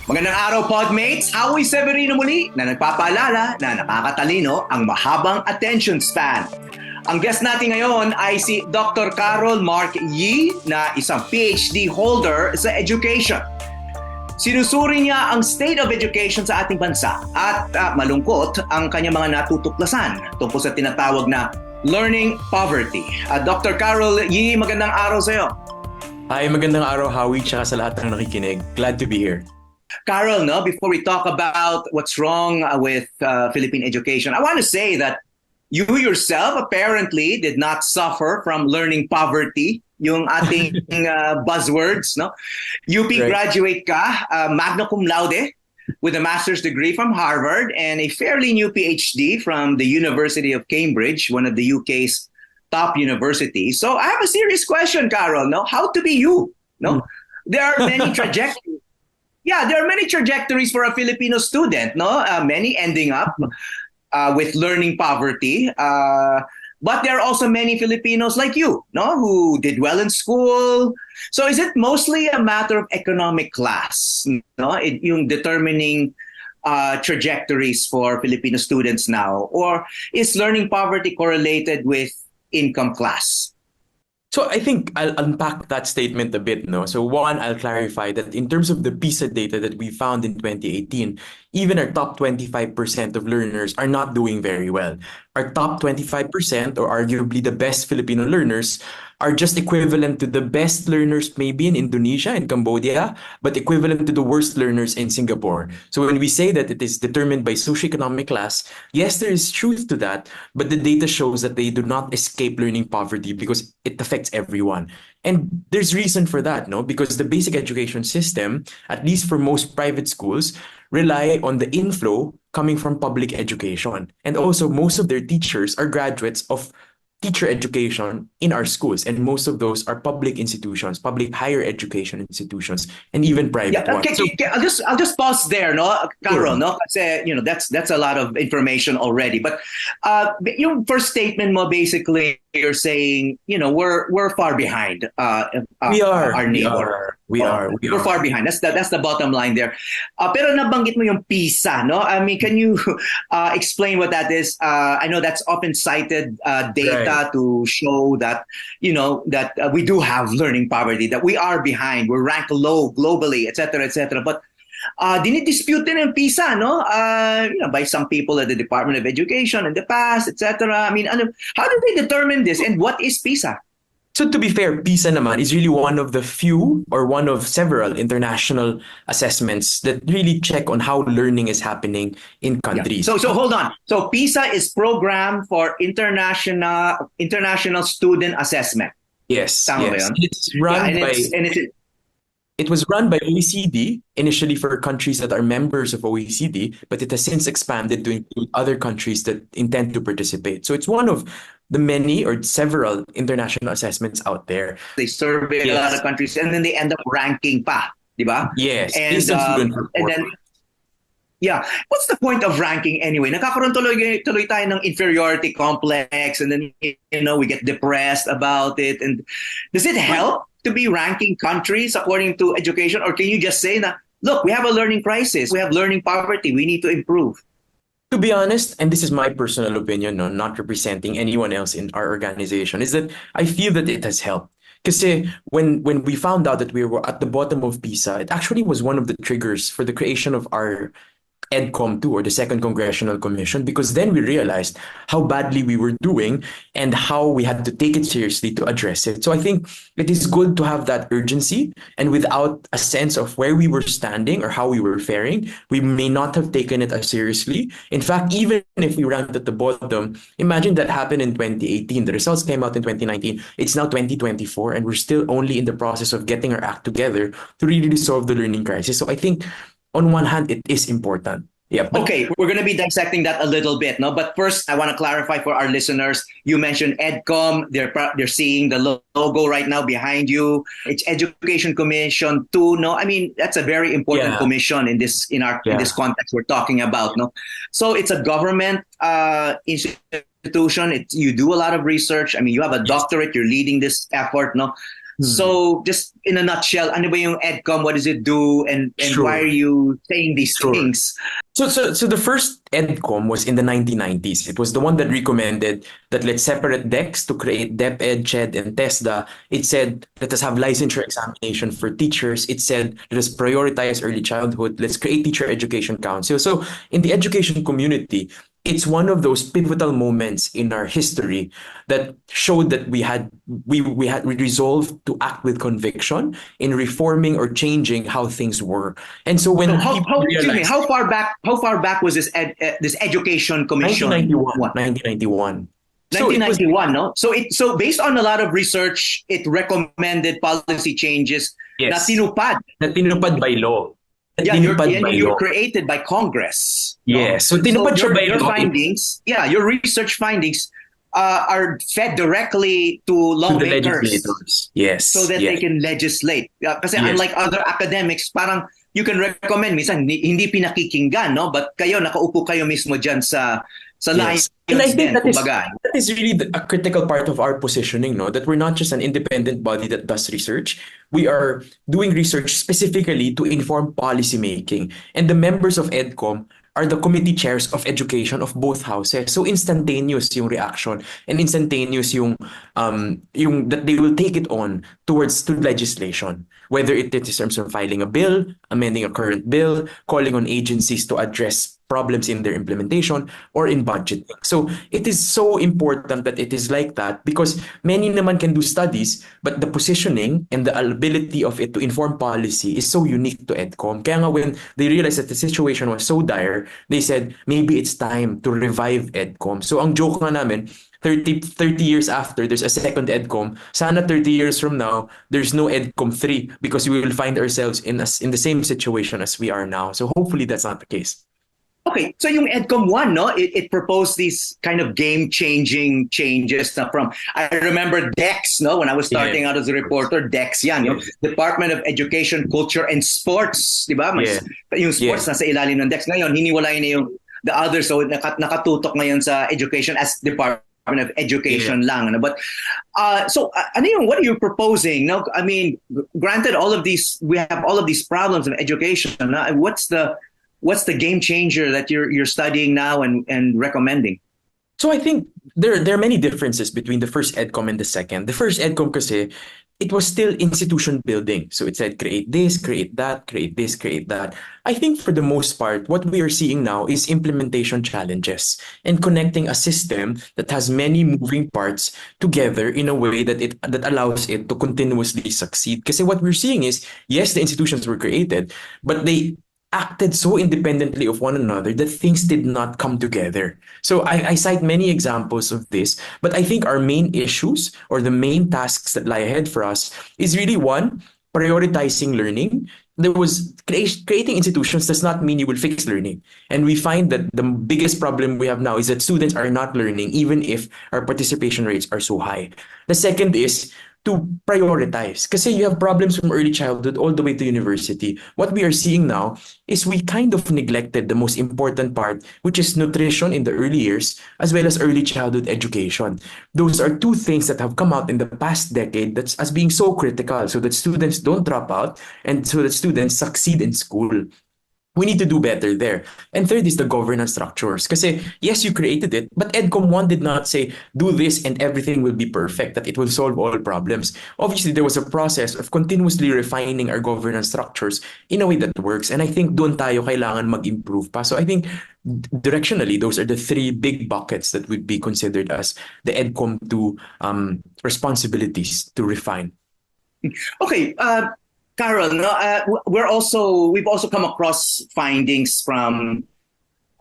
Magandang araw, Podmates! Howie Severino muli na nagpapaalala na nakakatalino ang mahabang attention span. Ang guest natin ngayon ay si Dr. Karol Mark Yee na isang PhD holder sa education. Sinusuri niya ang state of education sa ating bansa at malungkot ang kanyang mga natutuklasan tungkol sa tinatawag na learning poverty. Dr. Karol Yee, magandang araw sa iyo. Hi, magandang araw Howie, tsaka sa lahat ng nakikinig. Glad to be here. Karol, before we talk about what's wrong with Philippine education, I want to say that you yourself apparently did not suffer from learning poverty, yung ating buzzwords, no? UP Right. graduate ka, magna cum laude, with a master's degree from Harvard and a fairly new PhD from the University of Cambridge, one of the UK's top universities. So I have a serious question, Karol, no? How to be you, no? There are many trajectories. Yeah, there are many trajectories for a Filipino student, no? Many ending up with learning poverty. But there are also many Filipinos like you, no, who did well in school. So is it mostly a matter of economic class, no? Yung determining trajectories for Filipino students now, or is learning poverty correlated with income class? So I think I'll unpack that statement a bit, no? So one, I'll clarify that in terms of the PISA data that we found in 2018, even our top 25% of learners are not doing very well. Our top 25%, or arguably the best Filipino learners, are just equivalent to the best learners maybe in Indonesia and Cambodia, but equivalent to the worst learners in Singapore. So when we say that it is determined by socioeconomic class, yes, there is truth to that, but the data shows that they do not escape learning poverty because it affects everyone. And there's reason for that, no? Because the basic education system, at least for most private schools, rely on the inflow coming from public education. And also most of their teachers are graduates of teacher education in our schools, and most of those are public institutions, public higher education institutions, and even private ones. Okay, I'll just pause there, no, Karol, no, kasi that's a lot of information already. But yung first statement mo, basically, you're saying we're far behind. We are our neighbor. We're far behind. That's the bottom line there. Pero nabanggit mo yung PISA, no? I mean, can you explain what that is? I know that's often cited data to show that that we do have learning poverty, that we are behind, we're ranked low globally, etc., etc. But dinidispute din yung PISA, no? By some people at the Department of Education in the past, etc. I mean, how do they determine this, and what is PISA? So to be fair, PISA naman is really one of the few or one of several international assessments that really check on how learning is happening in countries. Yeah. So hold on. So PISA is Program for International Student Assessment. Yes. Tama ba yes. yun? It's run It was run by OECD, initially for countries that are members of OECD, but it has since expanded to include other countries that intend to participate. So it's one of the many or several international assessments out there. They survey a lot of countries and then they end up ranking pa, di ba? Yes. And then, yeah. What's the point of ranking anyway? Nakakaroon tuloy tayo ng inferiority complex, and then we get depressed about it. And does it help to be ranking countries according to education, or can you just say na, look, we have a learning crisis, we have learning poverty, we need to improve? To be honest, and this is my personal opinion, no, not representing anyone else in our organization, is that I feel that it has helped. Because when we found out that we were at the bottom of PISA, it actually was one of the triggers for the creation of our EDCOM 2, or the Second Congressional Commission, because then we realized how badly we were doing and how we had to take it seriously to address it. So I think it is good to have that urgency, and without a sense of where we were standing or how we were faring, we may not have taken it as seriously. In fact, even if we ranked at the bottom, imagine that happened in 2018. The results came out in 2019. It's now 2024, and we're still only in the process of getting our act together to really resolve the learning crisis. So I think on one hand, it is important. Yeah. Okay, we're going to be dissecting that a little bit, no? But first, I want to clarify for our listeners. You mentioned EDCOM. They're seeing the logo right now behind you. It's Education Commission 2. No, I mean that's a very important commission in this context we're talking about. No, so it's a government institution. You do a lot of research. I mean, you have a doctorate. You're leading this effort. No. So just in a nutshell, ano ba yung EDCOM? What does it do? And why are Sure. you saying these Sure. things? So the first EDCOM was in the 1990s. It was the one that recommended that let's separate DEX to create DepEd, CHED, and TESDA. It said let us have licensure examination for teachers. It said let us prioritize early childhood. Let's create teacher education council. So in the education community, it's one of those pivotal moments in our history that showed that we resolved to act with conviction in reforming or changing how things were. And so when So people excuse me, realized how far back was this education commission? 1991, What? 1991. So it was 1991, no? So based on a lot of research, it recommended policy changes na yes, tinupad. na tinupad by law. Na Yeah, tinupad by you're law. created by Congress. No? Yes. So So tinupad siya by your law findings, your research findings are fed directly to to the lawmakers legislators. Yes. so that they Yes. can legislate. Kasi Yes. unlike other academics, parang you can recommend, minsan hindi pinakikinggan, no? But kayo, nakaupo kayo mismo dyan sa Yes. Lions And I think Den, that is kumbaga. really a critical part of our positioning, no? That we're not just an independent body that does research. We are doing research specifically to inform policy making. And the members of EDCOM are the committee chairs of education of both houses. So instantaneous yung reaction and instantaneous yung that they will take it on towards to legislation. Whether it is in terms of filing a bill, amending a current bill, calling on agencies to address problems in their implementation or in budgeting. So it is so important that it is like that because many naman can do studies, but the positioning and the ability of it to inform policy is so unique to EDCOM. Kaya nga when they realized that the situation was so dire, they said, maybe it's time to revive EDCOM. So ang joke nga namin, 30 years after, there's a second EDCOM. Sana 30 years from now, there's no EDCOM 3 because we will find ourselves in the same situation as we are now. So hopefully that's not the case. Okay, so yung EDCOM 1, no, it proposed these kind of game-changing changes na from, I remember DEX, no, when I was starting out as a reporter, DEX yan, yung Department of Education, Culture, and Sports, di ba? Yung sports nasa ilalim ng DEX. Ngayon, hiniwalay na yung the other, so nakatutok ngayon sa education as Department of Education lang. No? But, ano yung, what are you proposing? No, I mean, granted, we have all of these problems in education. No? What's the game changer that you're studying now and recommending? So I think there are many differences between the first EDCOM and the second. The first EDCOM kasi, it was still institution building. So it said create this, create that, create this, create that. I think for the most part, what we are seeing now is implementation challenges and connecting a system that has many moving parts together in a way that allows it to continuously succeed. Kasi what we're seeing is, yes, the institutions were created, but they acted so independently of one another that things did not come together. So I cite many examples of this, but I think our main issues or the main tasks that lie ahead for us is really one, prioritizing learning. There was creating institutions does not mean you will fix learning. And we find that the biggest problem we have now is that students are not learning even if our participation rates are so high. The second is to prioritize. Kasi you have problems from early childhood all the way to university. What we are seeing now is we kind of neglected the most important part, which is nutrition in the early years, as well as early childhood education. Those are two things that have come out in the past decade that's as being so critical so that students don't drop out and so that students succeed in school. We need to do better there. And third is the governance structures. Kasi yes, you created it, but EDCOM 1 did not say, do this and everything will be perfect, that it will solve all problems. Obviously, there was a process of continuously refining our governance structures in a way that works. And I think doon tayo kailangan mag-improve pa. So I think directionally, those are the three big buckets that would be considered as the EDCOM 2 responsibilities to refine. Okay, Karol, no, we've also come across findings from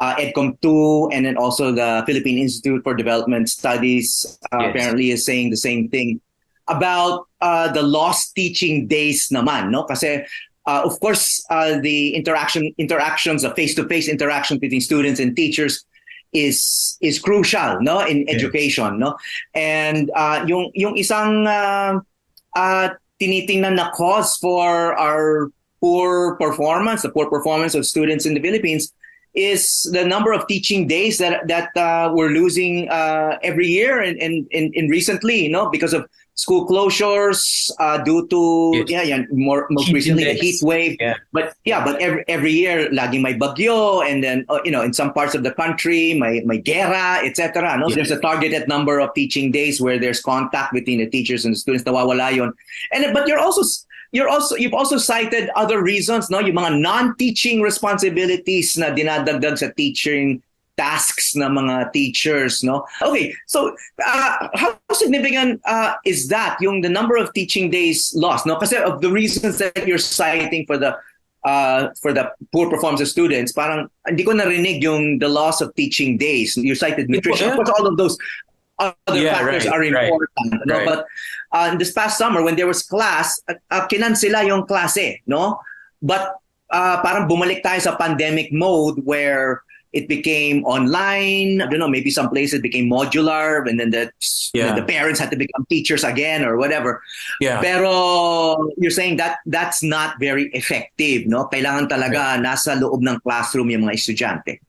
EDCOM 2 and then also the Philippine Institute for Development Studies apparently is saying the same thing about the lost teaching days naman, no? Kasi of course the interactions, the face-to-face interaction between students and teachers is crucial, no, in education, no? And yung isang tinitingnan na cause for our poor performance of students in the Philippines is the number of teaching days that we're losing every year and recently, because of school closures due to Yes. most Heat recently the index. heat wave. Yeah. But every year laging may bagyo, and then in some parts of the country may gera, etc. No, Yeah. there's a targeted number of teaching days where there's contact between the teachers and the students. Nawawala yun. But you've also cited other reasons, no, yung mga non-teaching responsibilities na dinadagdag sa teaching tasks ng mga teachers, no? Okay, so how significant is that, the number of teaching days lost, no? Kasi of the reasons that you're citing for the poor performance of students, parang hindi ko narinig the loss of teaching days. You cited nutrition. Of course, all of those other factors are important. No? But this past summer, when there was class, kinansela yung klase, no? But parang bumalik tayo sa pandemic mode where it became online. I don't know, maybe some places became modular, and then the parents had to become teachers again or whatever. Yeah. Pero you're saying that that's not very effective, no? Kailangan talaga nasa loob ng classroom yung mga estudyante.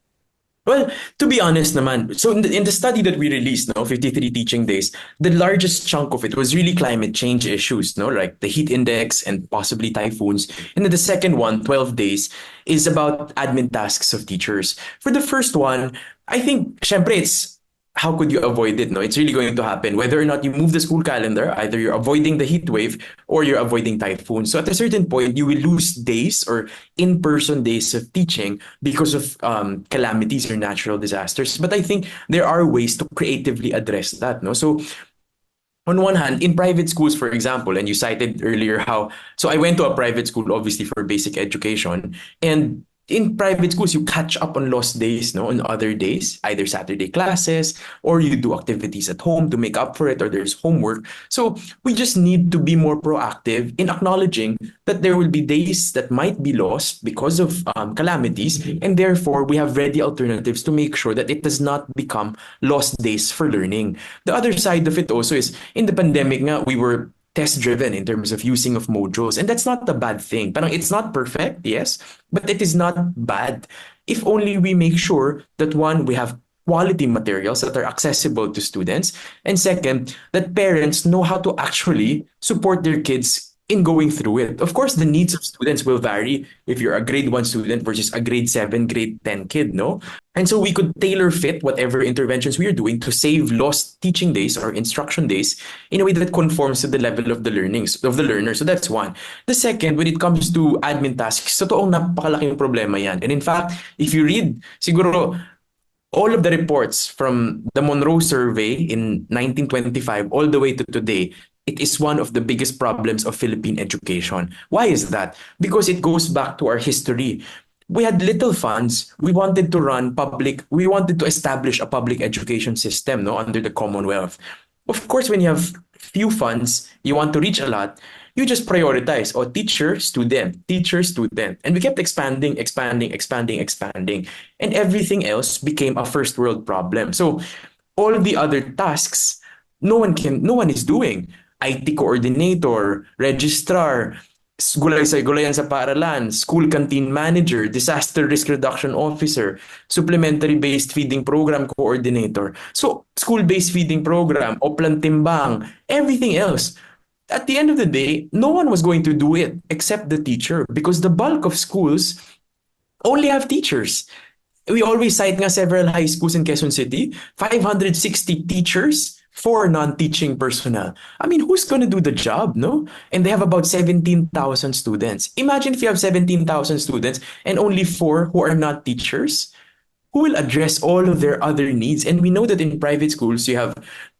Well, to be honest naman, so in the study that we released, 53 teaching days, the largest chunk of it was really climate change issues, like the heat index and possibly typhoons. And then the second one, 12 days, is about admin tasks of teachers. For the first one, I think, syempre, it's how could you avoid it? No, it's really going to happen. Whether or not you move the school calendar, either you're avoiding the heat wave or you're avoiding typhoons. So at a certain point, you will lose days or in-person days of teaching because of calamities or natural disasters. But I think there are ways to creatively address that. No, so on one hand, in private schools, for example, and you cited earlier so I went to a private school, obviously for basic education, and in private schools, you catch up on lost days, on other days, either Saturday classes, or you do activities at home to make up for it, or there's homework. So we just need to be more proactive in acknowledging that there will be days that might be lost because of calamities, and therefore we have ready alternatives to make sure that it does not become lost days for learning. The other side of it also is, in the pandemic we were test-driven in terms of using of modules. And that's not a bad thing. Parang it's not perfect, yes, but it is not bad if only we make sure that, one, we have quality materials that are accessible to students, and second, that parents know how to actually support their kids in going through it. Of course, the needs of students will vary if you're a grade 1 student versus a grade 7, grade 10 kid, no? And so we could tailor fit whatever interventions we are doing to save lost teaching days or instruction days in a way that conforms to the level of the learner. So that's one. The second, when it comes to admin tasks, totoong napakalaking problema yan. And in fact, if you read, siguro, all of the reports from the Monroe Survey in 1925 all the way to today, it is one of the biggest problems of Philippine education. Why is that? Because it goes back to our history. We had little funds. We wanted to establish a public education system, under the Commonwealth. Of course, when you have few funds, you want to reach a lot, you just prioritize, teacher, student, teacher, student. And we kept expanding. And everything else became a first world problem. So all of the other tasks, no one is doing. IT coordinator, registrar, gulayan sa paaralan, school canteen manager, disaster risk reduction officer, supplementary based feeding program coordinator. So school-based feeding program, oplan timbang, everything else. At the end of the day, no one was going to do it except the teacher, because the bulk of schools only have teachers. We always cite several high schools in Quezon City, 560 teachers, 4 non-teaching personnel. I mean, who's going to do the job, no? And they have about 17,000 students. Imagine if you have 17,000 students and only 4 who are not teachers. Who will address all of their other needs? And we know that in private schools, you have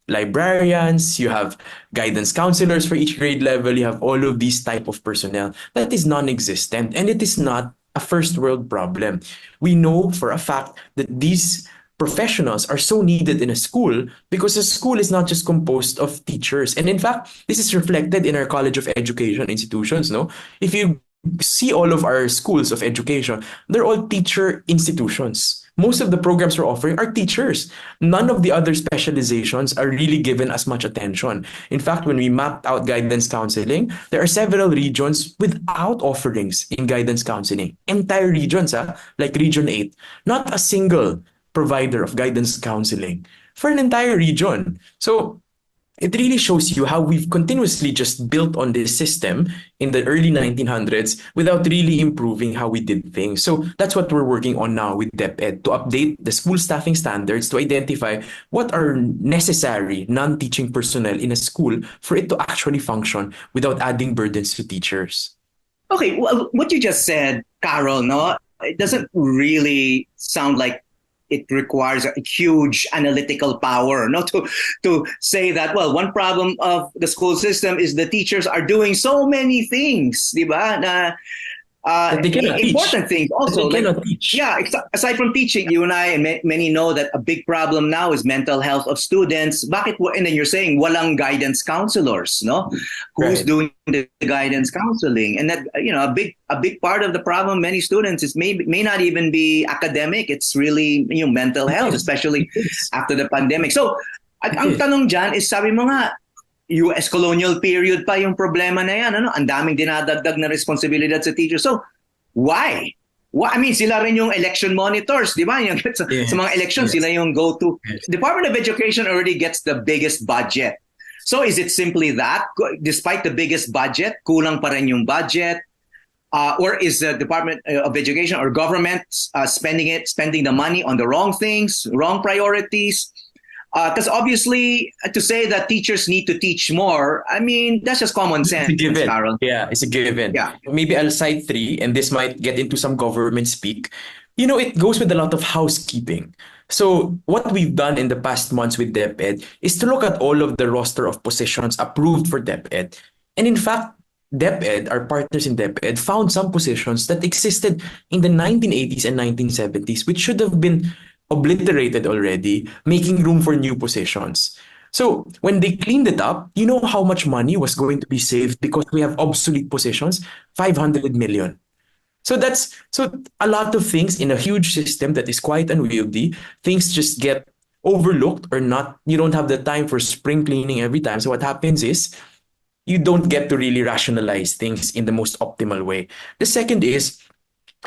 librarians, you have guidance counselors for each grade level, you have all of these type of personnel. That is non-existent, and it is not a first world problem. We know for a fact that these professionals are so needed in a school because a school is not just composed of teachers. And in fact, this is reflected in our College of Education institutions, no? If you see all of our schools of education, they're all teacher institutions. Most of the programs we're offering are teachers. None of the other specializations are really given as much attention. In fact, when we mapped out guidance counseling, there are several regions without offerings in guidance counseling. Entire regions, like Region 8, not a single provider of guidance counseling for an entire region. So It really shows you how we've continuously just built on this system in the early 1900s without really improving how we did things. So that's what we're working on now with DepEd, to update the school staffing standards to identify what are necessary non-teaching personnel in a school for it to actually function without adding burdens to teachers. Okay, well, what you just said, Karol, no, it doesn't really sound like it requires a huge analytical power, no, to say that, well, one problem of the school system is the teachers are doing so many things, di ba? That they cannot Important teach. things also. That they cannot teach. Yeah, aside from teaching, you and I and many know that a big problem now is mental health of students. And then you're saying walang guidance counselors, no? Who's Right. doing the guidance counseling? And that, a big part of the problem many students is may not even be academic. It's really mental health, especially after the pandemic. So ang tanong dyan is, sabi mo nga, US colonial period pa yung problema na yan. Ang daming dinadagdag na responsibilidad sa teachers. So, why? I mean, sila rin yung election monitors, di ba? Sa mga elections, sila yung go-to. Department of Education already gets the biggest budget. So, is it simply that? Despite the biggest budget, kulang pa rin yung budget? Or is the Department of Education or government spending the money on the wrong things, wrong priorities? Because obviously, to say that teachers need to teach more, I mean, that's just common sense, It's a given. Karol. Yeah, it's a given. Yeah. Maybe I'll cite three, and this might get into some government speak. It goes with a lot of housekeeping. So what we've done in the past months with DepEd is to look at all of the roster of positions approved for DepEd. And in fact, DepEd, our partners in DepEd, found some positions that existed in the 1980s and 1970s, which should have been obliterated already, making room for new positions. So when they cleaned it up, you know how much money was going to be saved because we have obsolete positions? 500 million. So a lot of things in a huge system that is quite unwieldy, things just get overlooked or not. You don't have the time for spring cleaning every time. So what happens is you don't get to really rationalize things in the most optimal way. The second is,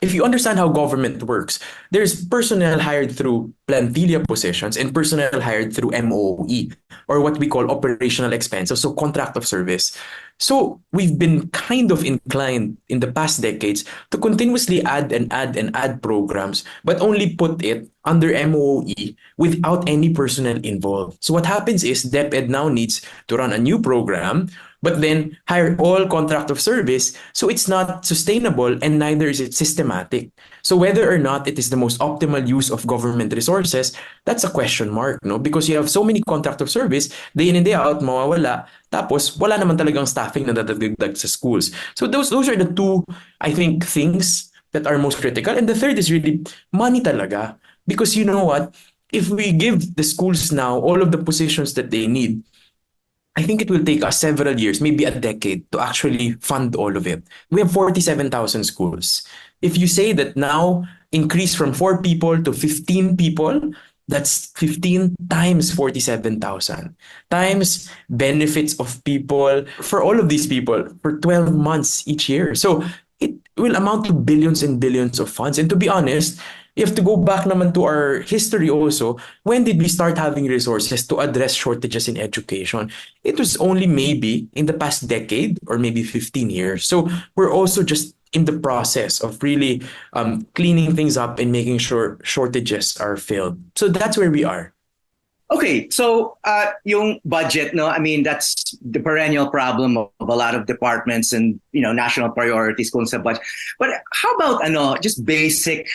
if you understand how government works, there's personnel hired through plantilla positions and personnel hired through MOE, or what we call operational expenses, so contract of service. So we've been kind of inclined in the past decades to continuously add and add and add programs, but only put it under MOE without any personnel involved. So what happens is DepEd now needs to run a new program, but then hire all contract of service. So it's not sustainable and neither is it systematic. So whether or not it is the most optimal use of government resources, that's a question mark, no? Because you have so many contract of service, day in and day out, mawawala. Tapos wala naman talagang staffing na dadagdag sa schools. So those are the two, I think, things that are most critical. And the third is really money talaga. Because you know what? If we give the schools now all of the positions that they need, I think it will take us several years, maybe a decade, to actually fund all of it. We have 47,000 schools. If you say that now increase from 4 people to 15 people, that's 15 times 47,000 times benefits of people for all of these people for 12 months each year. So it will amount to billions and billions of funds. And to be honest, you have to go back naman to our history also. When did we start having resources to address shortages in education? It was only maybe in the past decade or maybe 15 years. So we're also just in the process of really cleaning things up and making sure shortages are filled. So that's where we are. Okay, so yung budget, no, I mean, that's the perennial problem of a lot of departments and national priorities kung sa budget. But how about just basic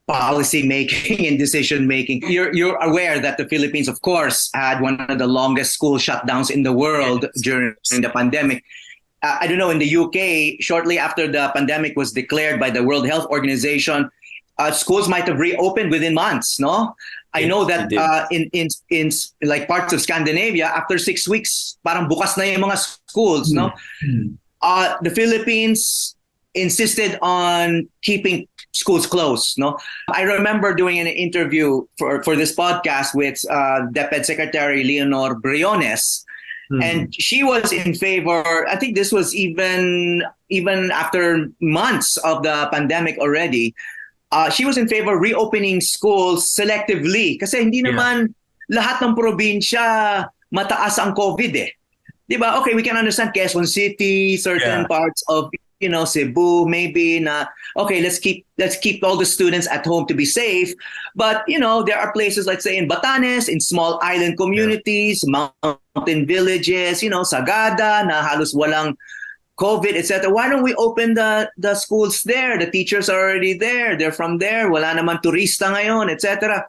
policy making and decision making? You're aware that the Philippines, of course, had one of the longest school shutdowns in the world during the pandemic. I don't know, in the UK, shortly after the pandemic was declared by the World Health Organization, schools might have reopened within months, no? I know that in like parts of Scandinavia, after 6 weeks, parang bukas na yung mga schools, no? The Philippines insisted on keeping schools closed, no? I remember doing an interview for this podcast with DEPED Secretary Leonor Briones, and she was in favor. I think this was even after months of the pandemic already. She was in favor of reopening schools selectively kasi hindi naman lahat ng probinsya mataas ang COVID eh. Di ba? Okay, we can understand Quezon City, certain parts of Cebu, maybe na okay, let's keep all the students at home to be safe. But there are places, let's say in Batanes, in small island communities, mountain villages, Sagada, na halos walang COVID, etc. Why don't we open the schools there? The teachers are already there. They're from there. Wala naman turista ngayon, etc.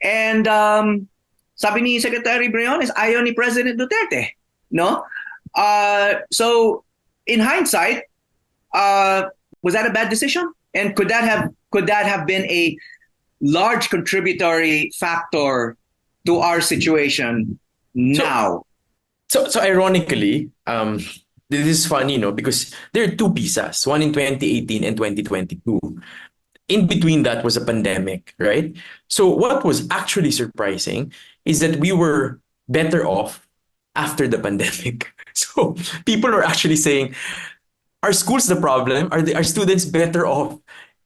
And sabi ni Secretary Briones, ayaw ni President Duterte, no? So in hindsight, was that a bad decision? And could that have been a large contributory factor to our situation now? So ironically, this is funny, because there are two PISAs, one in 2018 and 2022. In between that was a pandemic, right? So what was actually surprising is that we were better off after the pandemic. So people are actually saying, are schools the problem? Are students better off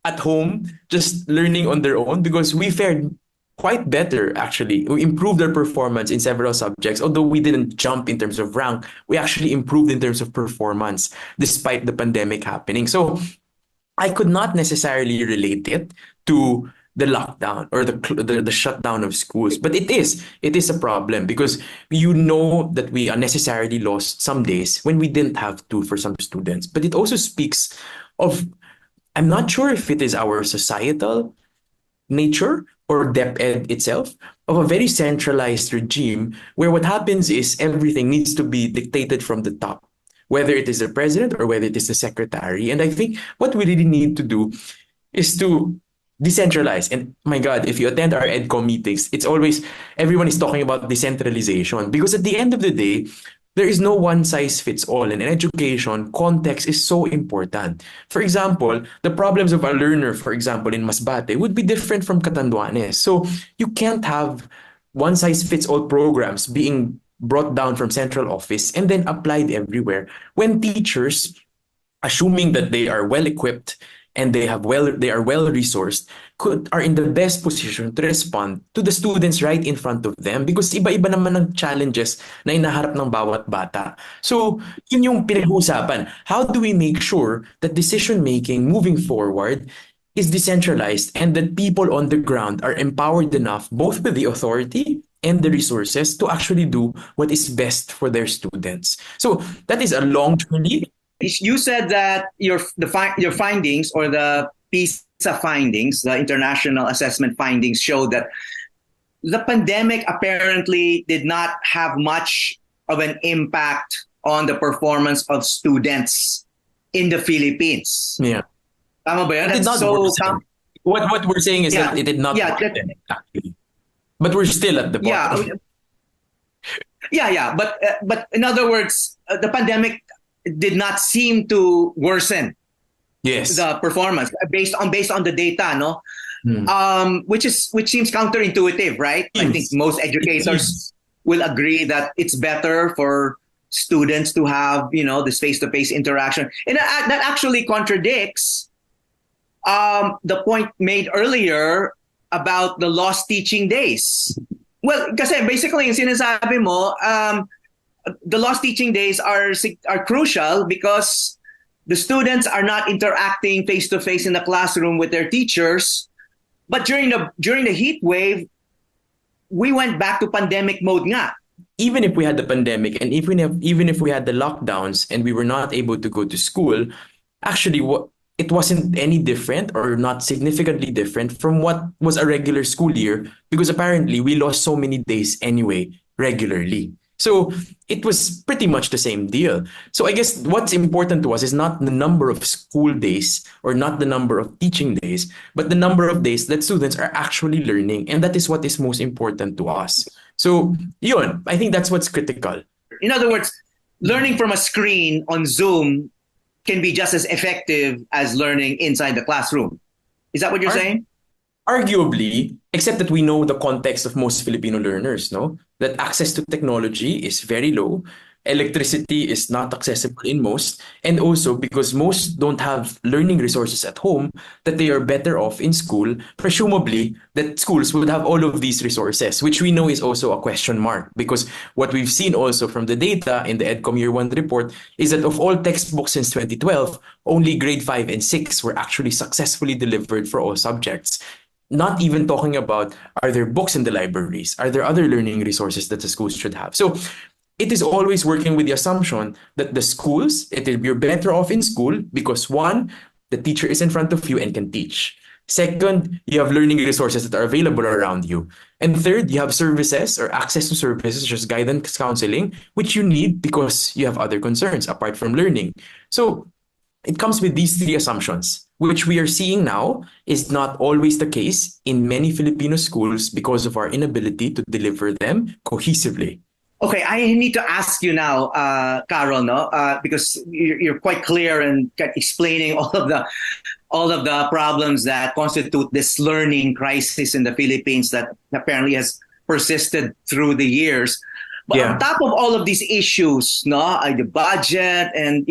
at home just learning on their own? Because we fared quite better, actually. We improved our performance in several subjects. Although we didn't jump in terms of rank, we actually improved in terms of performance despite the pandemic happening. So I could not necessarily relate it to the lockdown or the shutdown of schools. But it is a problem because that we unnecessarily lost some days when we didn't have to for some students. But it also speaks of, I'm not sure if it is our societal nature or DepEd itself, of a very centralized regime where what happens is everything needs to be dictated from the top, whether it is the president or whether it is the secretary. And I think what we really need to do is to decentralize. And my God, if you attend our EDCO meetings, it's always, everyone is talking about decentralization because at the end of the day, there is no one size fits all. And in education, context is so important. For example, the problems of a learner, for example, in Masbate would be different from Catanduanes. So you can't have one size fits all programs being brought down from central office and then applied everywhere when teachers, assuming that they are well equipped and they are well resourced, are in the best position to respond to the students right in front of them because iba-iba naman ang challenges na inaharap ng bawat bata. So, yun yung pinag-uusapan. How do we make sure that decision making moving forward is decentralized and that people on the ground are empowered enough both with the authority and the resources to actually do what is best for their students. So, that is a long journey. You said that your findings or the PISA findings, the international assessment findings, showed that the pandemic apparently did not have much of an impact on the performance of students in the Philippines. Yeah. Tama ba yun? It did not worsen. What we're saying is that it did not worsen, actually. But we're still at the bottom. Yeah. But in other words, the pandemic did not seem to worsen the performance based on the data, no? Which seems counterintuitive, right? I think most educators will agree that it's better for students to have this face-to-face interaction, and that actually contradicts the point made earlier about the lost teaching days. Well, kasi basically, yung sinasabi mo, the lost teaching days are crucial because the students are not interacting face-to-face in the classroom with their teachers. But during the heat wave, we went back to pandemic mode nga. Even if we had the pandemic and even if we had the lockdowns and we were not able to go to school, actually it wasn't any different or not significantly different from what was a regular school year because apparently we lost so many days anyway regularly. So it was pretty much the same deal. So I guess what's important to us is not the number of school days or not the number of teaching days, but the number of days that students are actually learning. And that is what is most important to us. So yun, I think that's what's critical. In other words, learning from a screen on Zoom can be just as effective as learning inside the classroom. Is that what you're saying? Arguably, except that we know the context of most Filipino learners, no? That access to technology is very low electricity is not accessible in most, and also because most don't have learning resources at home, that they are better off in school, presumably that schools would have all of these resources, which we know is also a question mark. Because what we've seen also from the data in the EDCOM Year 1 report is that of all textbooks since 2012, only grade 5 and 6 were actually successfully delivered for all subjects. Not even talking about, are there books in the libraries? Are there other learning resources that the schools should have? So it is always working with the assumption that the schools, you're better off in school because one, the teacher is in front of you and can teach. Second, you have learning resources that are available around you. And third, you have services or access to services such as guidance counseling, which you need because you have other concerns apart from learning. So it comes with these three assumptions, which we are seeing now is not always the case in many Filipino schools because of our inability to deliver them cohesively. Okay, I need to ask you now, Karol, no, because you're quite clear in explaining all of the problems that constitute this learning crisis in the Philippines that apparently has persisted through the years. But on top of all of these issues, no, the budget and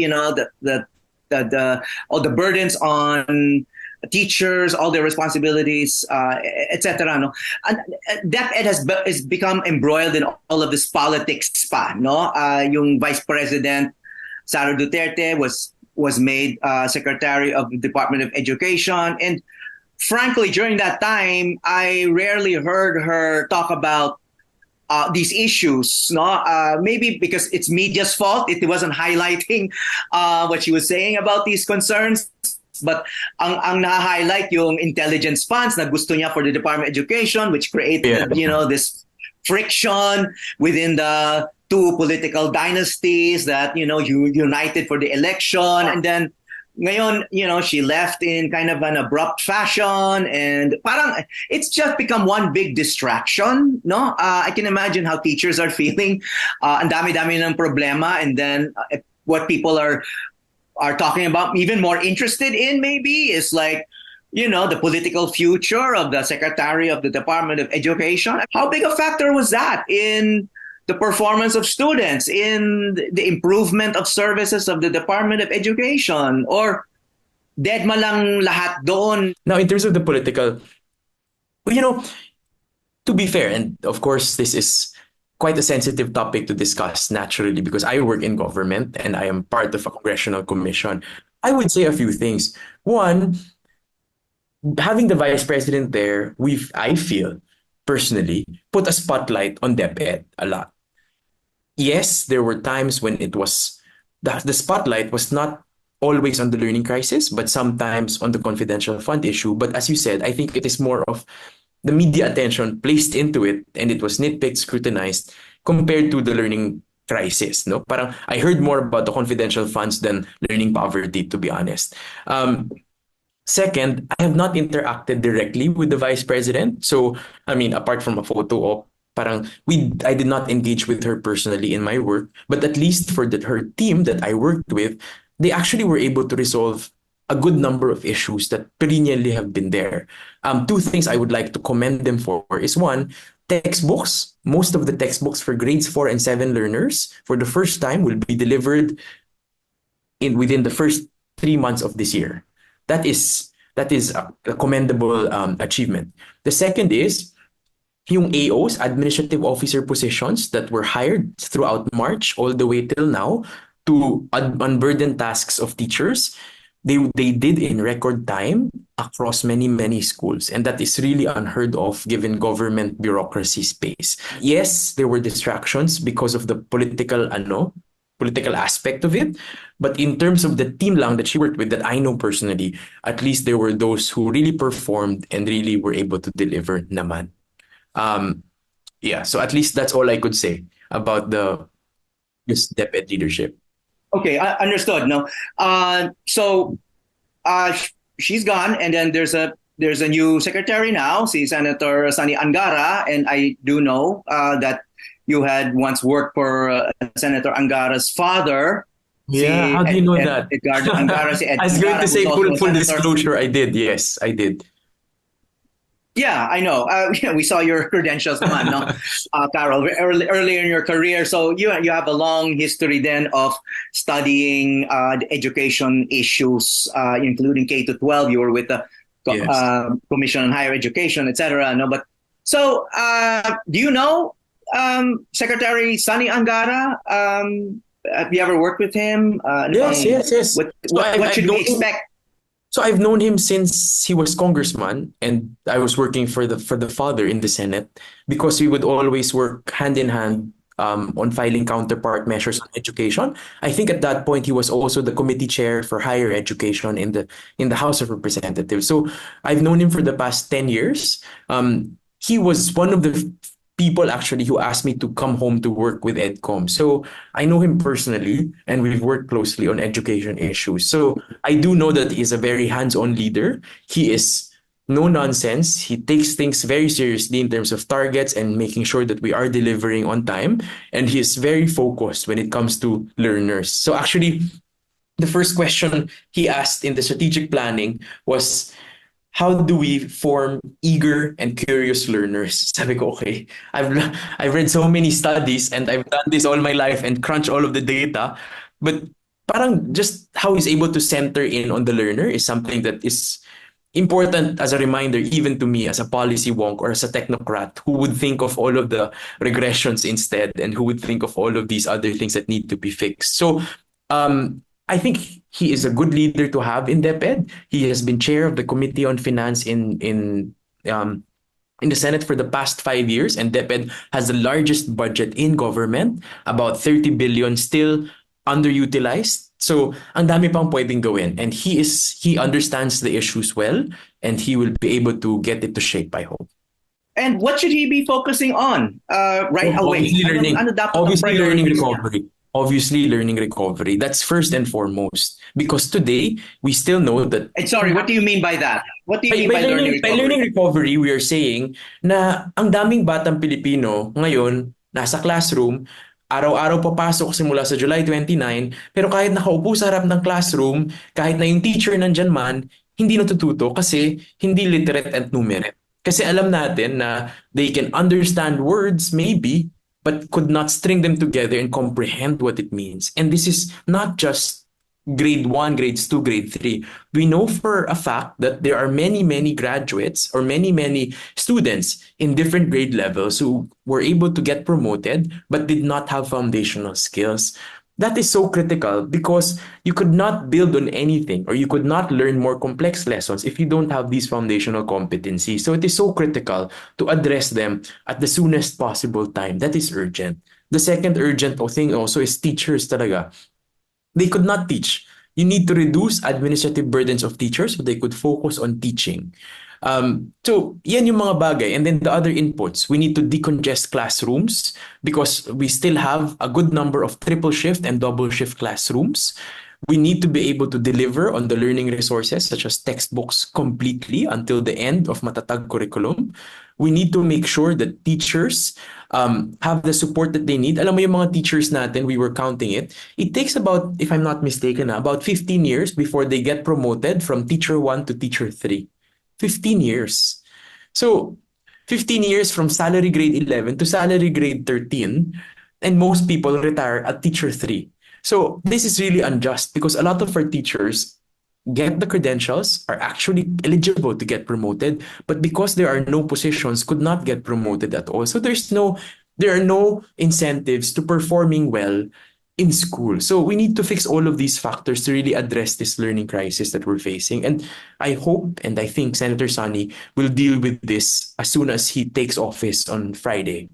all the burdens on teachers, all their responsibilities, etc. No, and DepEd has become embroiled in all of this politics pa. No, yung Vice President Sara Duterte was made Secretary of the Department of Education, and frankly, during that time, I rarely heard her talk about these issues, no? Maybe because it's media's fault, it wasn't highlighting what she was saying about these concerns. But ang na-highlight yung intelligence funds na gusto niya for the Department of Education, which created, this friction within the two political dynasties that, united for the election. And then ngayon, she left in kind of an abrupt fashion, and parang it's just become one big distraction, no? I can imagine how teachers are feeling. Ang dami-dami ng problema, and then what people are talking about, even more interested in maybe, is like, the political future of the Secretary of the Department of Education. How big a factor was that in the performance of students, in the improvement of services of the Department of Education? Or dead ma lang lahat doon? Now, in terms of the political, to be fair, and of course, this is quite a sensitive topic to discuss naturally because I work in government and I am part of a congressional commission. I would say a few things. One, having the vice president there, I feel personally, put a spotlight on DepEd a lot. Yes, there were times when the spotlight was not always on the learning crisis, but sometimes on the confidential fund issue. But as you said, I think it is more of the media attention placed into it, and it was nitpicked, scrutinized, compared to the learning crisis. No, parang I heard more about the confidential funds than learning poverty, to be honest. Second, I have not interacted directly with the vice president. So, apart from a photo op, I did not engage with her personally in my work, but at least for her team that I worked with, they actually were able to resolve a good number of issues that perennially have been there. Two things I would like to commend them for is one, textbooks. Most of the textbooks for grades 4 and 7 learners for the first time will be delivered within the first 3 months of this year. That is a commendable achievement. The second is yung AOs, administrative officer positions that were hired throughout March all the way till now to unburden tasks of teachers. They did in record time across many, many schools. And that is really unheard of given government bureaucracy space. Yes, there were distractions because of the political aspect of it. But in terms of the team lang that she worked with that I know personally, at least there were those who really performed and really were able to deliver naman. So at least that's all I could say about this DepEd leadership. Okay, understood. No, she's gone, and then there's a new secretary now, si Senator Sunny Angara, and I do know that you had once worked for Senator Angara's father. Yeah, how do you know that? Edgardo Angara, I was going to say full disclosure. I did. Yes, I did. Yeah, I know. We saw your credentials, naman, no, Karol, earlier in your career. So you have a long history then of studying the education issues, including K to 12. You were with the Yes. Commission on Higher Education, etc. No, but so do you know Secretary Sunny Angara? Have you ever worked with him? Ano Yes, bang, yes, yes. So what I've should we known him. expect? So I've known him since he was congressman, and I was working for the father in the Senate, because we would always work hand in hand on filing counterpart measures on education. I think at that point he was also the committee chair for higher education in the House of Representatives. So I've known him for the past 10 years. He was one of the people actually who asked me to come home to work with EdCom. So I know him personally, and we've worked closely on education issues. So I do know that he's a very hands-on leader. He is no nonsense. He takes things very seriously in terms of targets and making sure that we are delivering on time. And he is very focused when it comes to learners. So actually, the first question he asked in the strategic planning was, how do we form eager and curious learners? Sabi ko, okay, I've I've read so many studies and I've done this all my life and crunch all of the data, but parang just how he's able to center in on the learner is something that is important as a reminder, even to me as a policy wonk or as a technocrat who would think of all of the regressions instead, and who would think of all of these other things that need to be fixed. So I think he is a good leader to have in DepEd. He has been chair of the Committee on Finance in the Senate for the past 5 years, and DepEd has the largest budget in government, about 30 billion, still underutilized. So ang dami pang pwedeng gawin, and he understands the issues well, and he will be able to get it to shape, I hope. And what should he be focusing on right away? Obviously learning, Ano dapat ang obviously learning priorities niya? recovery. Obviously learning recovery. That's first and foremost. Because today, we still know that And sorry, what do you mean by that? What do you mean by learning by recovery? learning recovery, we are saying na ang daming batang Pilipino ngayon nasa classroom, araw-araw papasok simula sa July 29, pero kahit nakaupo sa harap ng classroom, kahit na yung teacher nandyan man, hindi natututo kasi hindi literate and numerate. Kasi alam natin na they can understand words maybe, but could not string them together and comprehend what it means. And this is not just grade 1, grades 2, grade 3. We know for a fact that there are many, many graduates or many, many students in different grade levels who were able to get promoted but did not have foundational skills. That is so critical because you could not build on anything, or you could not learn more complex lessons if you don't have these foundational competencies. So it is so critical to address them at the soonest possible time. That is urgent. The second urgent thing also is teachers talaga. They could not teach. You need to reduce administrative burdens of teachers so they could focus on teaching. So, yan yung mga bagay. And then the other inputs, we need to decongest classrooms because we still have a good number of triple shift and double shift classrooms. We need to be able to deliver on the learning resources such as textbooks completely until the end of Matatag curriculum. We need to make sure that teachers have the support that they need. Alam mo yung mga teachers natin, we were counting it. It takes about, if I'm not mistaken, about 15 years before they get promoted from teacher 1 to teacher 3. 15 years. So 15 years from salary grade 11 to salary grade 13, and most people retire at teacher 3. So this is really unjust because a lot of our teachers get the credentials, are actually eligible to get promoted, but because there are no positions, could not get promoted at all. So there are no incentives to performing well in school. So we need to fix all of these factors to really address this learning crisis that we're facing. And I hope and I think Senator Sonny will deal with this as soon as he takes office on Friday.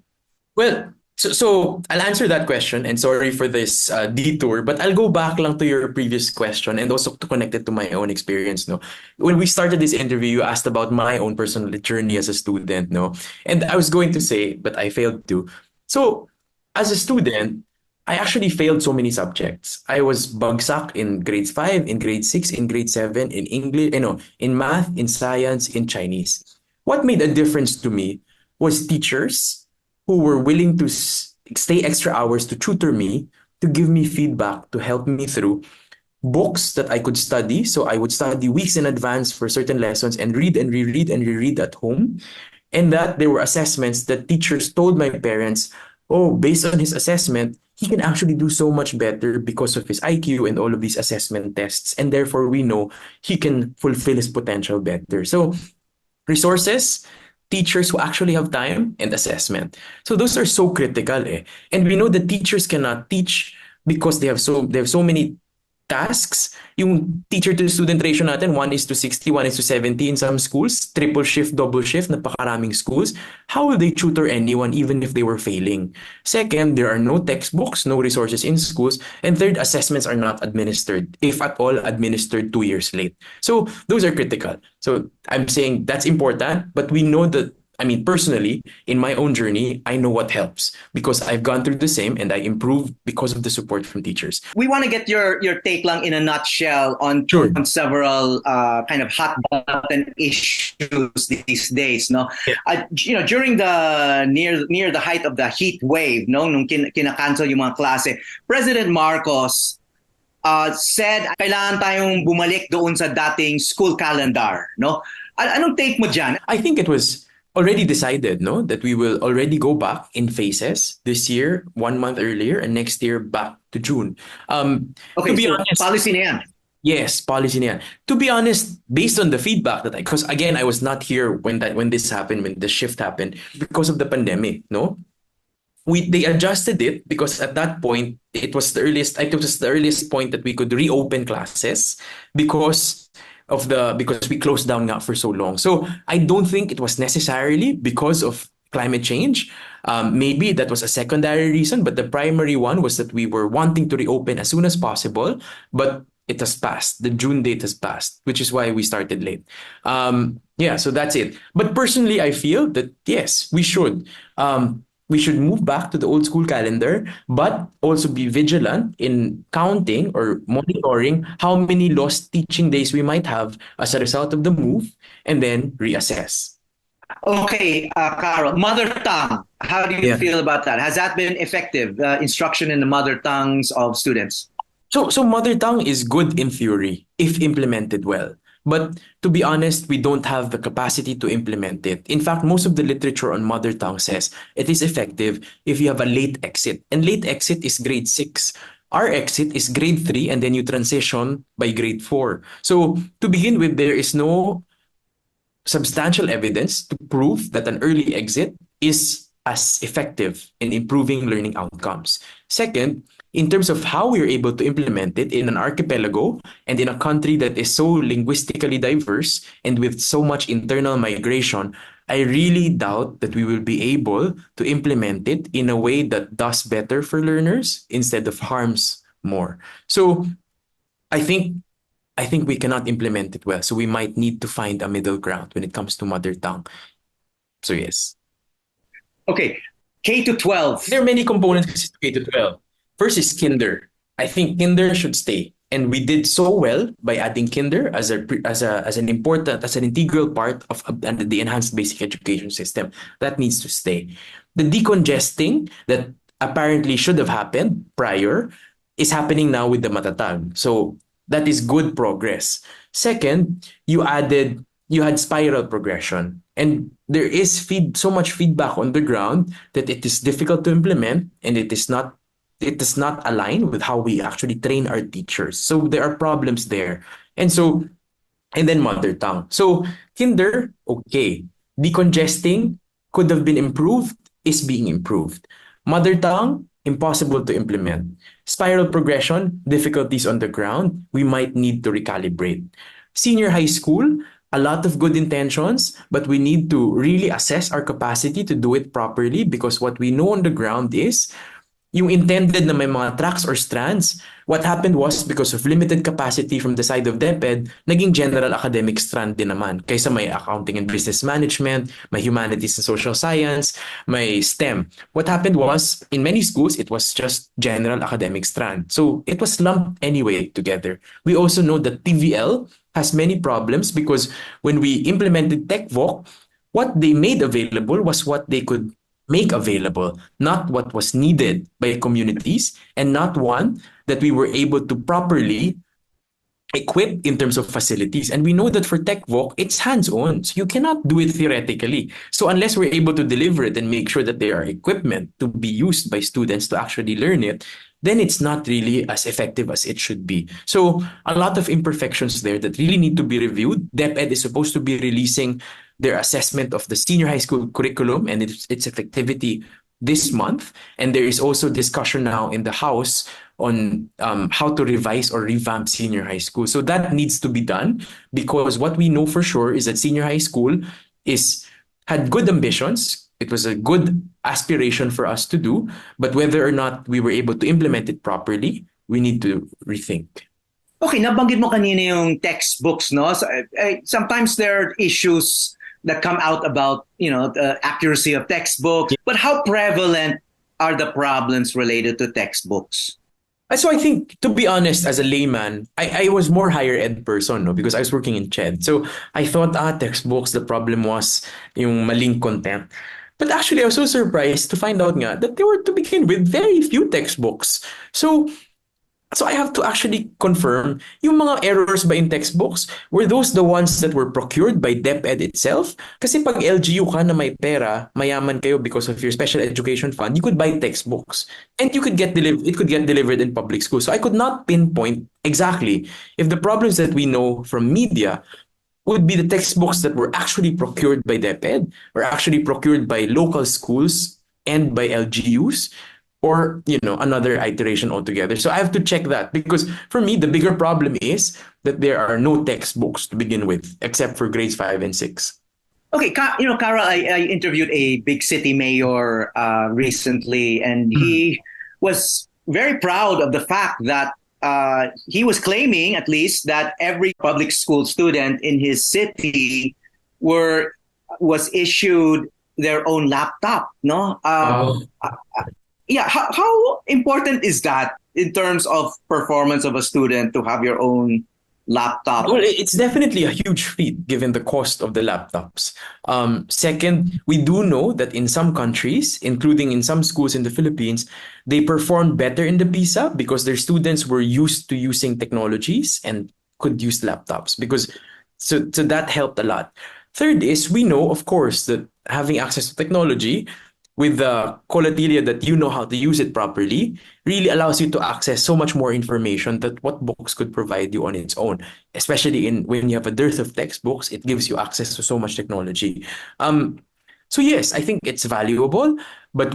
Well, so I'll answer that question, and sorry for this detour, but I'll go back lang to your previous question and also to connect it to my own experience. No, when we started this interview, you asked about my own personal journey as a student. No, and I was going to say, but I failed to. So as a student, I actually failed so many subjects. I was bagsak in grades 5, in grade 6, in grade 7, in English, in math, in science, in Chinese. What made a difference to me was teachers who were willing to stay extra hours to tutor me, to give me feedback, to help me through. books that I could study. So I would study weeks in advance for certain lessons and read and reread and reread at home. And that there were assessments that teachers told my parents, oh, based on his assessment, he can actually do so much better because of his IQ and all of these assessment tests. And therefore, we know he can fulfill his potential better. So resources, teachers who actually have time, and assessment. So those are so critical, eh. And we know that teachers cannot teach because they have so many tasks. Yung teacher to student ratio natin, 1:60, 1:70 in some schools, triple shift, double shift, napakaraming schools. How will they tutor anyone even if they were failing? Second, there are no textbooks, no resources in schools. And third, assessments are not administered, if at all administered 2 years late. So those are critical. So I'm saying that's important, but we know that, I mean, personally, in my own journey, I know what helps because I've gone through the same and I improved because of the support from teachers. We want to get your take lang in a nutshell on, Sure. on several kind of hot button issues these days. No, Yeah. during the near the height of the heat wave, no, nung kinakancel yung mga klase, President Marcos said kailangan tayong bumalik doon sa dating school calendar. No, anong take mo dyan? I think it was already decided, no, that we will already go back in phases this year, 1 month earlier, and next year back to June. Okay, to be so honest, policy na yan. yes, policy na yan. To be honest, based on the feedback that because again, I was not here when this happened, when the shift happened because of the pandemic, no. They adjusted it because at that point it was the earliest. I think it was the earliest point that we could reopen classes because we closed down nga for so long. So I don't think it was necessarily because of climate change. Maybe that was a secondary reason, but the primary one was that we were wanting to reopen as soon as possible, but it has passed. The June date has passed, which is why we started late. Yeah, so that's it. But personally, I feel that yes, we should. We should move back to the old school calendar, but also be vigilant in counting or monitoring how many lost teaching days we might have as a result of the move, and then reassess. Okay, Karol, mother tongue. How do you Yeah. feel about that? Has that been effective? Instruction in the mother tongues of students? So mother tongue is good in theory if implemented well. But to be honest, we don't have the capacity to implement it. In fact, most of the literature on mother tongue says it is effective if you have a late exit. And late exit is grade 6. Our exit is grade 3 and then you transition by grade 4. So to begin with, there is no substantial evidence to prove that an early exit is as effective in improving learning outcomes. Second, in terms of how we're able to implement it in an archipelago and in a country that is so linguistically diverse and with so much internal migration, I really doubt that we will be able to implement it in a way that does better for learners instead of harms more. So I think we cannot implement it well. So we might need to find a middle ground when it comes to mother tongue. So yes. Okay, K to 12. There are many components to K to 12. First is kinder. I think kinder should stay. And we did so well by adding kinder as an integral part of the enhanced basic education system. That needs to stay. The decongesting that apparently should have happened prior is happening now with the matatag. So that is good progress. Second, you had spiral progression. And there is so much feedback on the ground that it is difficult to implement and it does not align with how we actually train our teachers. So there are problems there. And then mother tongue. So kinder, okay. Decongesting could have been improved, is being improved. Mother tongue, impossible to implement. Spiral progression, difficulties on the ground, we might need to recalibrate. Senior high school, a lot of good intentions, but we need to really assess our capacity to do it properly because what we know on the ground is yung intended na may mga tracks or strands, what happened was because of limited capacity from the side of DEPED, naging general academic strand din naman. Kaysa may accounting and business management, may humanities and social science, may STEM. What happened was, in many schools, it was just general academic strand. So it was lumped anyway together. We also know that TVL has many problems because when we implemented TechVoc, what they made available was what they could make available, not what was needed by communities and not one that we were able to properly equipped in terms of facilities. And we know that for TechVoc, it's hands-on. So you cannot do it theoretically. So unless we're able to deliver it and make sure that there are equipment to be used by students to actually learn it, then it's not really as effective as it should be. So a lot of imperfections there that really need to be reviewed. DepEd is supposed to be releasing their assessment of the senior high school curriculum and its effectivity this month. And there is also discussion now in the House on how to revise or revamp senior high school. So that needs to be done, because what we know for sure is that senior high school had good ambitions. It was a good aspiration for us to do, but whether or not we were able to implement it properly, we need to rethink. Okay, nabanggit mo kanina yung textbooks, no? So, sometimes there are issues that come out about, the accuracy of textbooks. But how prevalent are the problems related to textbooks? So I think, to be honest, as a layman, I was more higher ed person, no, because I was working in CHED. So I thought, textbooks, the problem was yung maling content. But actually, I was so surprised to find out nga that there were, to begin with, very few textbooks. So I have to actually confirm, yung mga errors ba in textbooks, were those the ones that were procured by DepEd itself? Kasi pag LGU ka na may pera, mayaman kayo because of your special education fund, you could buy textbooks. And it could get delivered in public schools. So I could not pinpoint exactly if the problems that we know from media would be the textbooks that were actually procured by DepEd, or actually procured by local schools and by LGUs, or another iteration altogether. So I have to check that, because for me the bigger problem is that there are no textbooks to begin with, except for grades 5 and 6. Okay, Karol, I interviewed a big city mayor recently, and he was very proud of the fact that he was claiming, at least, that every public school student in his city was issued their own laptop. No. Yeah, how important is that in terms of performance of a student to have your own laptop? Well, it's definitely a huge feat given the cost of the laptops. Second, we do know that in some countries, including in some schools in the Philippines, they performed better in the PISA because their students were used to using technologies and could use laptops, so that helped a lot. Third is, we know, of course, that having access to technology with the colatilia that you know how to use it properly really allows you to access so much more information that what books could provide you on its own. Especially when you have a dearth of textbooks, it gives you access to so much technology. So yes, I think it's valuable, but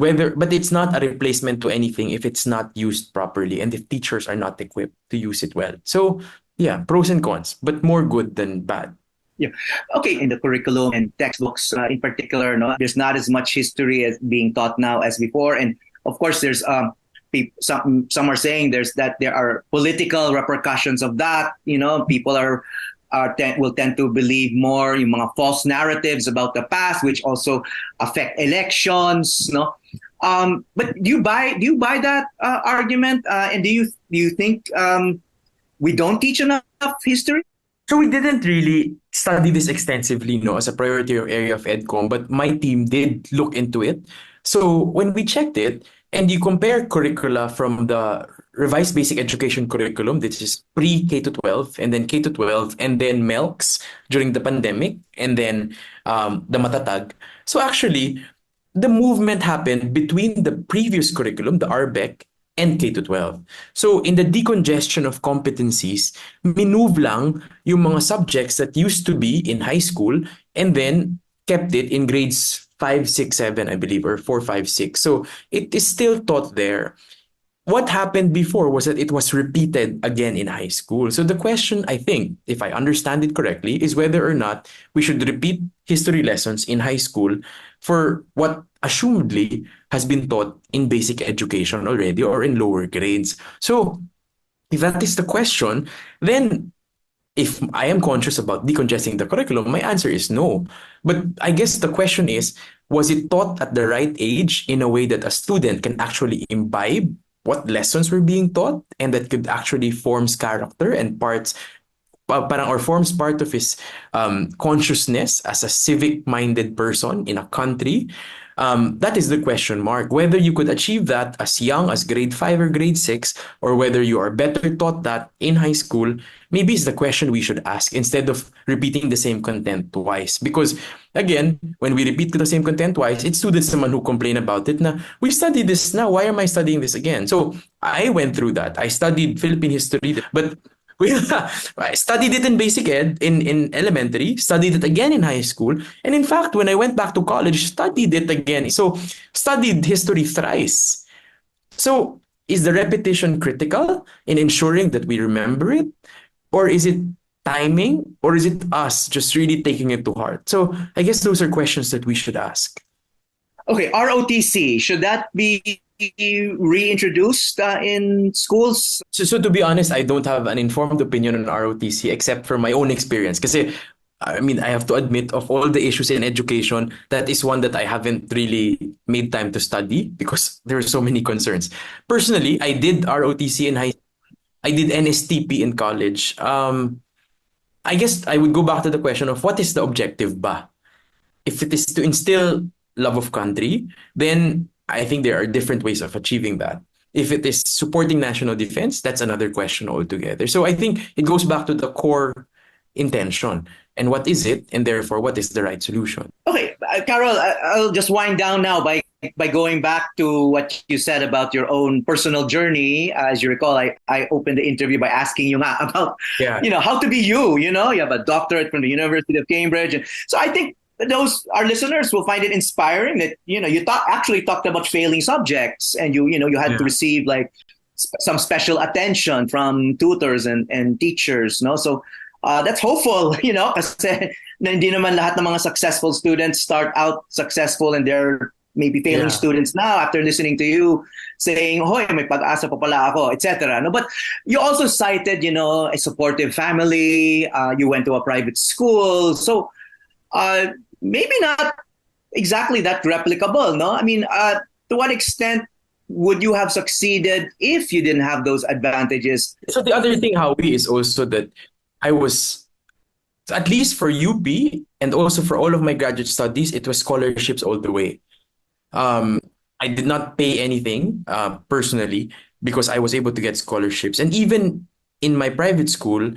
it's not a replacement to anything if it's not used properly and if teachers are not equipped to use it well. So yeah, pros and cons, but more good than bad. Yeah. Okay. In the curriculum and textbooks, in particular, no, there's not as much history as being taught now as before, and of course, there's some are saying there are political repercussions of that. People will tend to believe more yung mga false narratives about the past, which also affect elections. No. But do you buy that argument? And do you think we don't teach enough history? So we didn't really study this extensively, as a priority area of EdCom, but my team did look into it. So when we checked it, and you compare curricula from the revised basic education curriculum, this is pre-K to 12, and then K to 12, and then MELCs during the pandemic, and then the Matatag. So actually, the movement happened between the previous curriculum, the RBEC, and K to 12. So in the decongestion of competencies, minove lang yung mga subjects that used to be in high school and then kept it in grades 5, 6, 7, I believe, or 4, 5, 6. So it is still taught there. What happened before was that it was repeated again in high school. So the question, I think, if I understand it correctly, is whether or not we should repeat history lessons in high school for what assumedly has been taught in basic education already or in lower grades. So if that is the question, then if I am conscious about decongesting the curriculum, my answer is no. But I guess the question is, was it taught at the right age in a way that a student can actually imbibe what lessons were being taught and that could actually forms character and forms part of his consciousness as a civic-minded person in a country? That is the question mark. Whether you could achieve that as young as grade 5 or grade 6, or whether you are better taught that in high school, maybe is the question we should ask instead of repeating the same content twice. Because again, when we repeat the same content twice, it's students naman who complain about it na, we studied this now, why am I studying this again? So I went through that. I studied Philippine history, but I studied it in basic ed, in elementary, studied it again in high school, and in fact, when I went back to college, studied it again. So, studied history thrice. So, is the repetition critical in ensuring that we remember it? Or is it timing? Or is it us just really taking it to heart? So, I guess those are questions that we should ask. Okay, ROTC, should that be reintroduced in schools? So to be honest, I don't have an informed opinion on ROTC except for my own experience. Kasi, I mean, I have to admit, of all the issues in education, that is one that I haven't really made time to study because there are so many concerns. Personally, I did ROTC in high school. I did NSTP in college. I guess I would go back to the question of what is the objective ba? If it is to instill love of country, then I think there are different ways of achieving that. If it is supporting national defense, that's another question altogether. So I think it goes back to the core intention and what is it, and therefore what is the right solution. Okay, Karol, I'll just wind down now by going back to what you said about your own personal journey. As you recall, I opened the interview by asking you about, how to be you. You have a doctorate from the University of Cambridge. And so I think our listeners will find it inspiring that you actually talked about failing subjects and you had to receive like some special attention from tutors and teachers, so that's hopeful, kasi hindi naman lahat ng mga successful students start out successful and they're maybe failing students now after listening to you saying, hoy, may pag-asa pa pala ako, etc. No, but you also cited, a supportive family, you went to a private school, so maybe not exactly that replicable, no? I mean, to what extent would you have succeeded if you didn't have those advantages? So the other thing, Howie, is also that I was, at least for UP and also for all of my graduate studies, it was scholarships all the way. I did not pay anything personally because I was able to get scholarships. And even in my private school,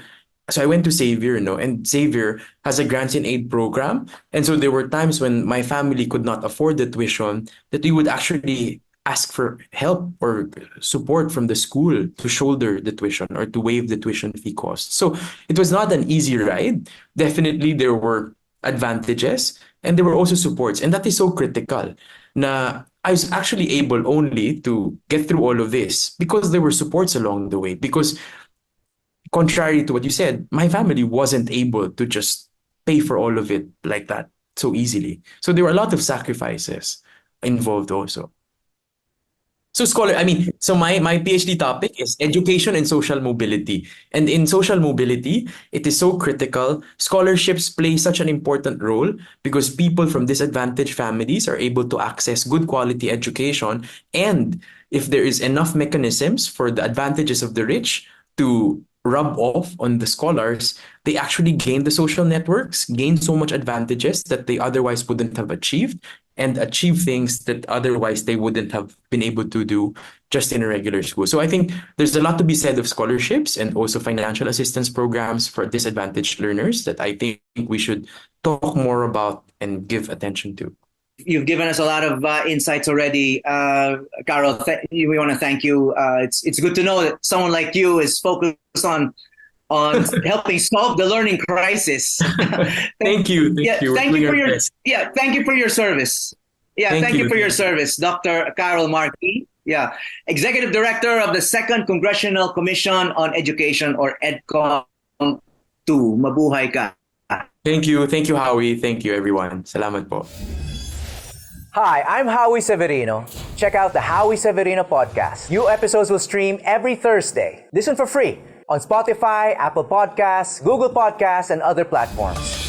so I went to Xavier, and Xavier has a grants in aid program. And so there were times when my family could not afford the tuition that we would actually ask for help or support from the school to shoulder the tuition or to waive the tuition fee cost. So it was not an easy ride. Definitely there were advantages and there were also supports. And that is so critical. Na I was actually able only to get through all of this because there were supports along the way. Because contrary to what you said, my family wasn't able to just pay for all of it like that so easily. So there were a lot of sacrifices involved also. So my PhD topic is education and social mobility. And in social mobility, it is so critical. Scholarships play such an important role because people from disadvantaged families are able to access good quality education. And if there is enough mechanisms for the advantages of the rich to rub off on the scholars, they actually gain the social networks, gain so much advantages that they otherwise wouldn't have achieved, and achieve things that otherwise they wouldn't have been able to do just in a regular school. So I think there's a lot to be said of scholarships and also financial assistance programs for disadvantaged learners that I think we should talk more about and give attention to. You've given us a lot of insights already, Karol. We want to thank you. It's good to know that someone like you is focused on helping solve the learning crisis. Thank you. Thank you for your service. Thank you for your service, Dr. Karol Mark Yee. Executive Director of the 2nd Congressional Commission on Education, or EDCOM 2. Mabuhay ka. Thank you, Howie. Thank you, everyone. Salamat po. Hi, I'm Howie Severino. Check out the Howie Severino Podcast. New episodes will stream every Thursday. Listen for free on Spotify, Apple Podcasts, Google Podcasts, and other platforms.